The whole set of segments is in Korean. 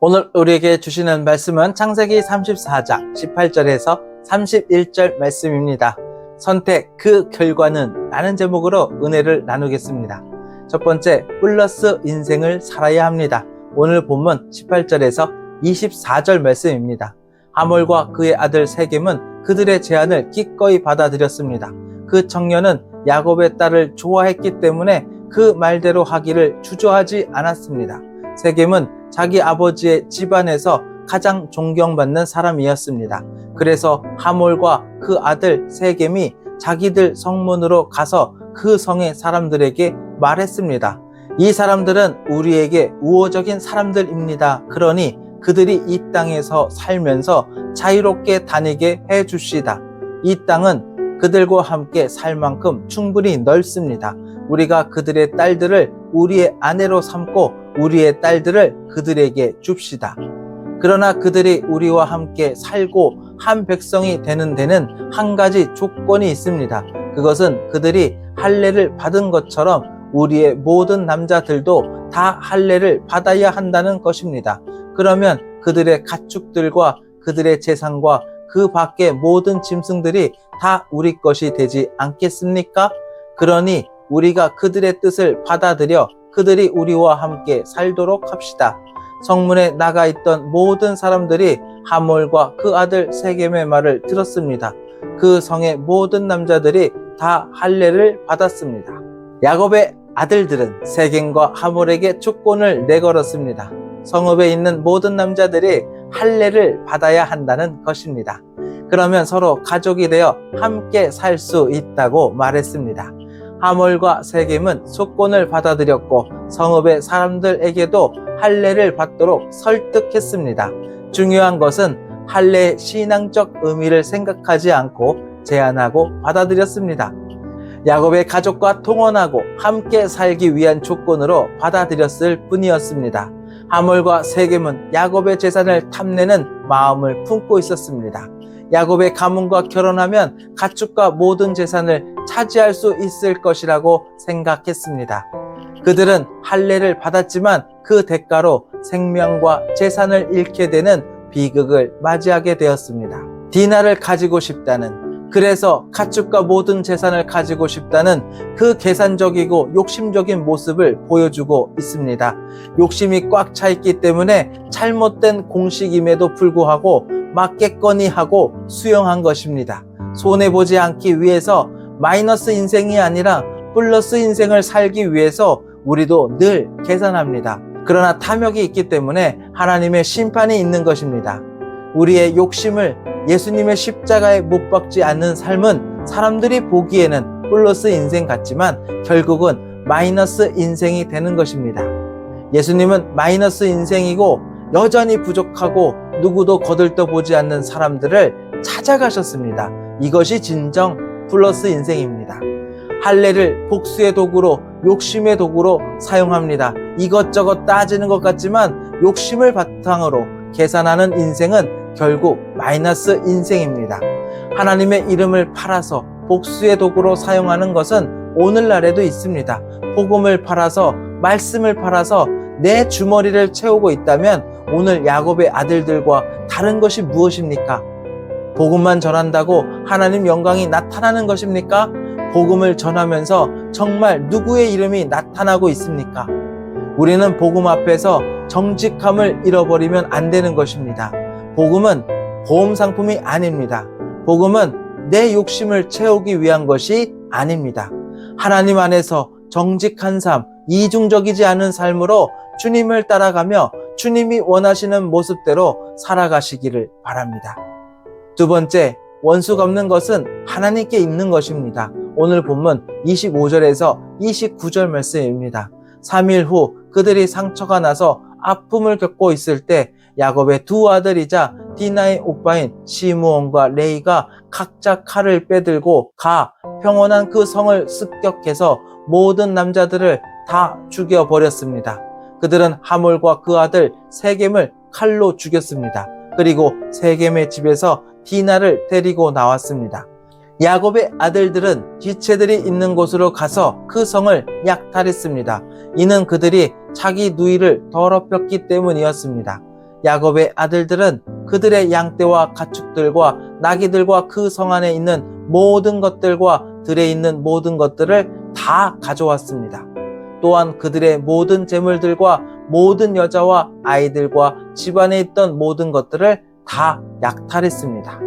오늘 우리에게 주시는 말씀은 창세기 34장 18절에서 31절 말씀입니다. 선택 그 결과는 라는 제목으로 은혜를 나누겠습니다. 첫 번째, 플러스 인생을 살아야 합니다. 오늘 본문 18절에서 24절 말씀입니다. 하몰과 그의 아들 세겜은 그들의 제안을 기꺼이 받아들였습니다. 그 청년은 야곱의 딸을 좋아했기 때문에 그 말대로 하기를 주저하지 않았습니다. 세겜은 자기 아버지의 집안에서 가장 존경받는 사람이었습니다. 그래서 하몰과 그 아들 세겜이 자기들 성문으로 가서 그 성의 사람들에게 말했습니다. 이 사람들은 우리에게 우호적인 사람들입니다. 그러니 그들이 이 땅에서 살면서 자유롭게 다니게 해줍시다. 이 땅은 그들과 함께 살 만큼 충분히 넓습니다. 우리가 그들의 딸들을 우리의 아내로 삼고 우리의 딸들을 그들에게 줍시다. 그러나 그들이 우리와 함께 살고 한 백성이 되는 데는 한 가지 조건이 있습니다. 그것은 그들이 할례를 받은 것처럼 우리의 모든 남자들도 다 할례를 받아야 한다는 것입니다. 그러면 그들의 가축들과 그들의 재산과 그 밖의 모든 짐승들이 다 우리 것이 되지 않겠습니까? 그러니 우리가 그들의 뜻을 받아들여 그들이 우리와 함께 살도록 합시다. 성문에 나가 있던 모든 사람들이 하몰과 그 아들 세겜의 말을 들었습니다. 그 성의 모든 남자들이 다 할례를 받았습니다. 야곱의 아들들은 세겜과 하몰에게 조건을 내걸었습니다. 성읍에 있는 모든 남자들이 할례를 받아야 한다는 것입니다. 그러면 서로 가족이 되어 함께 살 수 있다고 말했습니다. 하몰과 세겜은 조건을 받아들였고 성읍의 사람들에게도 할례를 받도록 설득했습니다. 중요한 것은 할례의 신앙적 의미를 생각하지 않고 제안하고 받아들였습니다. 야곱의 가족과 통혼하고 함께 살기 위한 조건으로 받아들였을 뿐이었습니다. 하몰과 세겜은 야곱의 재산을 탐내는 마음을 품고 있었습니다. 야곱의 가문과 결혼하면 가축과 모든 재산을 차지할 수 있을 것이라고 생각했습니다. 그들은 할례를 받았지만 그 대가로 생명과 재산을 잃게 되는 비극을 맞이하게 되었습니다. 디나를 가지고 싶다는, 그래서 가축과 모든 재산을 가지고 싶다는 그 계산적이고 욕심적인 모습을 보여주고 있습니다. 욕심이 꽉 차 있기 때문에 잘못된 공식임에도 불구하고 맞겠거니 하고 수용한 것입니다. 손해보지 않기 위해서 마이너스 인생이 아니라 플러스 인생을 살기 위해서 우리도 늘 계산합니다. 그러나 탐욕이 있기 때문에 하나님의 심판이 있는 것입니다. 우리의 욕심을 예수님의 십자가에 못 박지 않는 삶은 사람들이 보기에는 플러스 인생 같지만 결국은 마이너스 인생이 되는 것입니다. 예수님은 마이너스 인생이고 여전히 부족하고 누구도 거들떠보지 않는 사람들을 찾아가셨습니다. 이것이 진정 플러스 인생입니다. 할례를 복수의 도구로, 욕심의 도구로 사용합니다. 이것저것 따지는 것 같지만 욕심을 바탕으로 계산하는 인생은 결국 마이너스 인생입니다. 하나님의 이름을 팔아서 복수의 도구로 사용하는 것은 오늘날에도 있습니다. 복음을 팔아서, 말씀을 팔아서 내 주머니를 채우고 있다면 오늘 야곱의 아들들과 다른 것이 무엇입니까? 복음만 전한다고 하나님 영광이 나타나는 것입니까? 복음을 전하면서 정말 누구의 이름이 나타나고 있습니까? 우리는 복음 앞에서 정직함을 잃어버리면 안 되는 것입니다. 복음은 보험 상품이 아닙니다. 복음은 내 욕심을 채우기 위한 것이 아닙니다. 하나님 안에서 정직한 삶, 이중적이지 않은 삶으로 주님을 따라가며 주님이 원하시는 모습대로 살아가시기를 바랍니다. 두 번째, 원수 갚는 것은 하나님께 있는 것입니다. 오늘 본문 25절에서 29절 말씀입니다. 3일 후 그들이 상처가 나서 아픔을 겪고 있을 때 야곱의 두 아들이자 디나의 오빠인 시므온과 레이가 각자 칼을 빼들고 평온한 그 성을 습격해서 모든 남자들을 다 죽여버렸습니다. 그들은 하몰과 그 아들 세겜을 칼로 죽였습니다. 그리고 세겜의 집에서 디나를 데리고 나왔습니다. 야곱의 아들들은 지체들이 있는 곳으로 가서 그 성을 약탈했습니다. 이는 그들이 자기 누이를 더럽혔기 때문이었습니다. 야곱의 아들들은 그들의 양떼와 가축들과 나귀들과 그 성 안에 있는 모든 것들과 들에 있는 모든 것들을 다 가져왔습니다. 또한 그들의 모든 재물들과 모든 여자와 아이들과 집안에 있던 모든 것들을 다 약탈했습니다.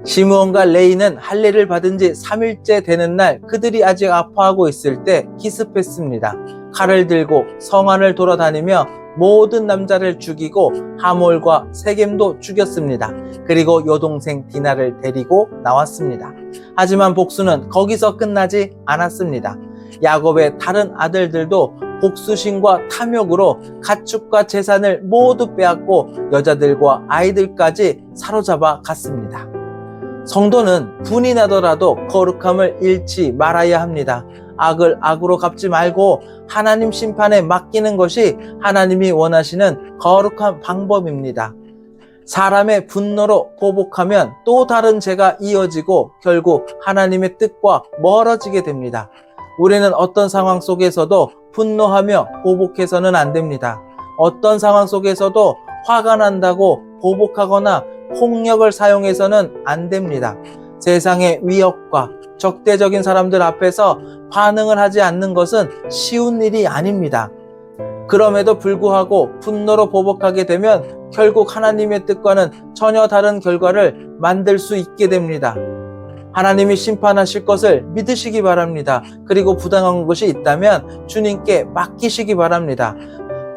시므온과 레위는 할례를 받은 지 3일째 되는 날 그들이 아직 아파하고 있을 때 기습했습니다. 칼을 들고 성 안을 돌아다니며 모든 남자를 죽이고 하몰과 세겜도 죽였습니다. 그리고 여동생 디나를 데리고 나왔습니다. 하지만 복수는 거기서 끝나지 않았습니다. 야곱의 다른 아들들도 복수심과 탐욕으로 가축과 재산을 모두 빼앗고 여자들과 아이들까지 사로잡아 갔습니다. 성도는 분이 나더라도 거룩함을 잃지 말아야 합니다. 악을 악으로 갚지 말고 하나님 심판에 맡기는 것이 하나님이 원하시는 거룩한 방법입니다. 사람의 분노로 보복하면 또 다른 죄가 이어지고 결국 하나님의 뜻과 멀어지게 됩니다. 우리는 어떤 상황 속에서도 분노하며 보복해서는 안 됩니다. 어떤 상황 속에서도 화가 난다고 보복하거나 폭력을 사용해서는 안 됩니다. 세상의 위협과 적대적인 사람들 앞에서 반응을 하지 않는 것은 쉬운 일이 아닙니다. 그럼에도 불구하고 분노로 보복하게 되면 결국 하나님의 뜻과는 전혀 다른 결과를 만들 수 있게 됩니다. 하나님이 심판하실 것을 믿으시기 바랍니다. 그리고 부당한 것이 있다면 주님께 맡기시기 바랍니다.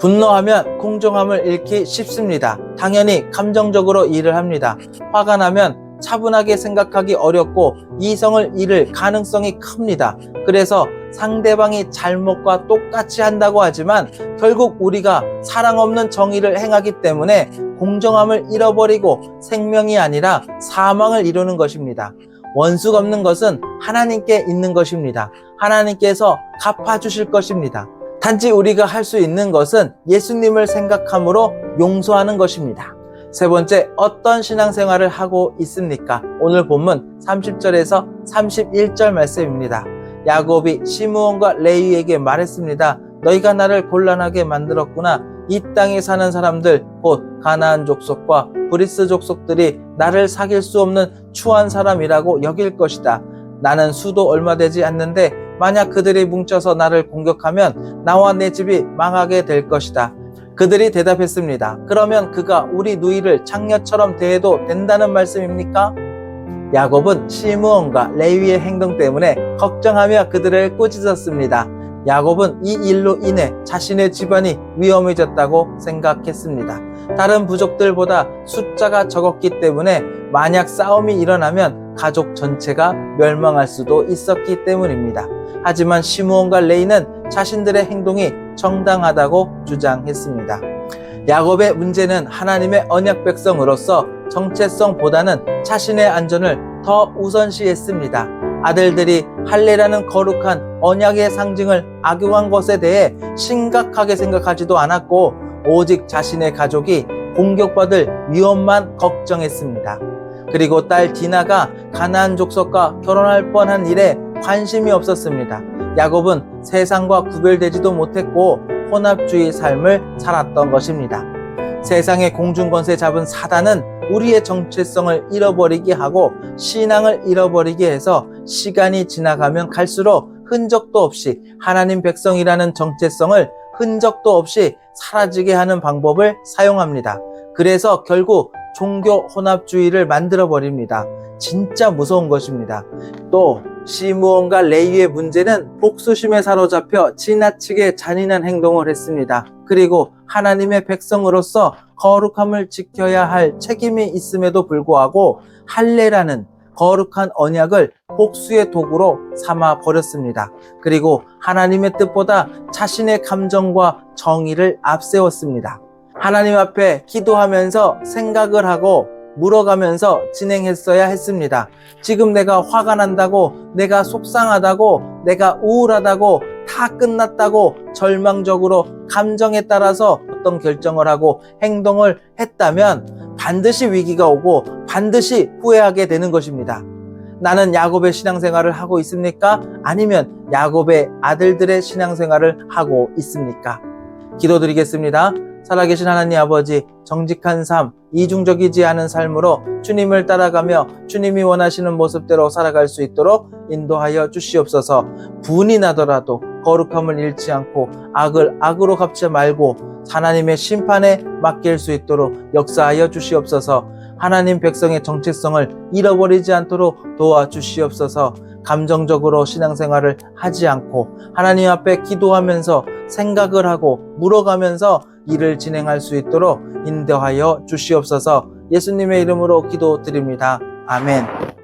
분노하면 공정함을 잃기 쉽습니다. 당연히 감정적으로 일을 합니다. 화가 나면 차분하게 생각하기 어렵고 이성을 잃을 가능성이 큽니다. 그래서 상대방이 잘못과 똑같이 한다고 하지만 결국 우리가 사랑 없는 정의를 행하기 때문에 공정함을 잃어버리고 생명이 아니라 사망을 이루는 것입니다. 원수가 없는 것은 하나님께 있는 것입니다. 하나님께서 갚아주실 것입니다. 단지 우리가 할 수 있는 것은 예수님을 생각함으로 용서하는 것입니다. 세 번째, 어떤 신앙생활을 하고 있습니까? 오늘 본문 30절에서 31절 말씀입니다. 야곱이 시므온과 레위에게 말했습니다. 너희가 나를 곤란하게 만들었구나. 이 땅에 사는 사람들, 곧 가나안 족속과 브리스 족속들이 나를 사귈 수 없는 추한 사람이라고 여길 것이다. 나는 수도 얼마 되지 않는데 만약 그들이 뭉쳐서 나를 공격하면 나와 내 집이 망하게 될 것이다. 그들이 대답했습니다. 그러면 그가 우리 누이를 장녀처럼 대해도 된다는 말씀입니까? 야곱은 시므온과 레위의 행동 때문에 걱정하며 그들을 꾸짖었습니다. 야곱은 이 일로 인해 자신의 집안이 위험해졌다고 생각했습니다. 다른 부족들보다 숫자가 적었기 때문에 만약 싸움이 일어나면 가족 전체가 멸망할 수도 있었기 때문입니다. 하지만 시므온과 레위는 자신들의 행동이 정당하다고 주장했습니다. 야곱의 문제는 하나님의 언약 백성으로서 정체성보다는 자신의 안전을 더 우선시했습니다. 아들들이 할례라는 거룩한 언약의 상징을 악용한 것에 대해 심각하게 생각하지도 않았고 오직 자신의 가족이 공격받을 위험만 걱정했습니다. 그리고 딸 디나가 가나안 족속과 결혼할 뻔한 일에 관심이 없었습니다. 야곱은 세상과 구별되지도 못했고 혼합주의 삶을 살았던 것입니다. 세상의 공중권세 잡은 사단은 우리의 정체성을 잃어버리게 하고 신앙을 잃어버리게 해서 시간이 지나가면 갈수록 흔적도 없이 하나님 백성이라는 정체성을 흔적도 없이 사라지게 하는 방법을 사용합니다. 그래서 결국 종교 혼합주의를 만들어 버립니다. 진짜 무서운 것입니다. 또 시므온과 레위의 문제는 복수심에 사로잡혀 지나치게 잔인한 행동을 했습니다. 그리고 하나님의 백성으로서 거룩함을 지켜야 할 책임이 있음에도 불구하고 할례라는 거룩한 언약을 복수의 도구로 삼아 버렸습니다. 그리고 하나님의 뜻보다 자신의 감정과 정의를 앞세웠습니다. 하나님 앞에 기도하면서 생각을 하고 물어가면서 진행했어야 했습니다. 지금 내가 화가 난다고, 내가 속상하다고, 내가 우울하다고, 다 끝났다고 절망적으로 감정에 따라서 어떤 결정을 하고 행동을 했다면 반드시 위기가 오고 반드시 후회하게 되는 것입니다. 나는 야곱의 신앙생활을 하고 있습니까? 아니면 야곱의 아들들의 신앙생활을 하고 있습니까? 기도드리겠습니다. 살아계신 하나님 아버지, 정직한 삶, 이중적이지 않은 삶으로 주님을 따라가며 주님이 원하시는 모습대로 살아갈 수 있도록 인도하여 주시옵소서. 분이 나더라도 거룩함을 잃지 않고 악을 악으로 갚지 말고 하나님의 심판에 맡길 수 있도록 역사하여 주시옵소서. 하나님 백성의 정체성을 잃어버리지 않도록 도와주시옵소서. 감정적으로 신앙생활을 하지 않고 하나님 앞에 기도하면서 생각을 하고 물어가면서 일을 진행할 수 있도록 인도하여 주시옵소서. 예수님의 이름으로 기도드립니다. 아멘.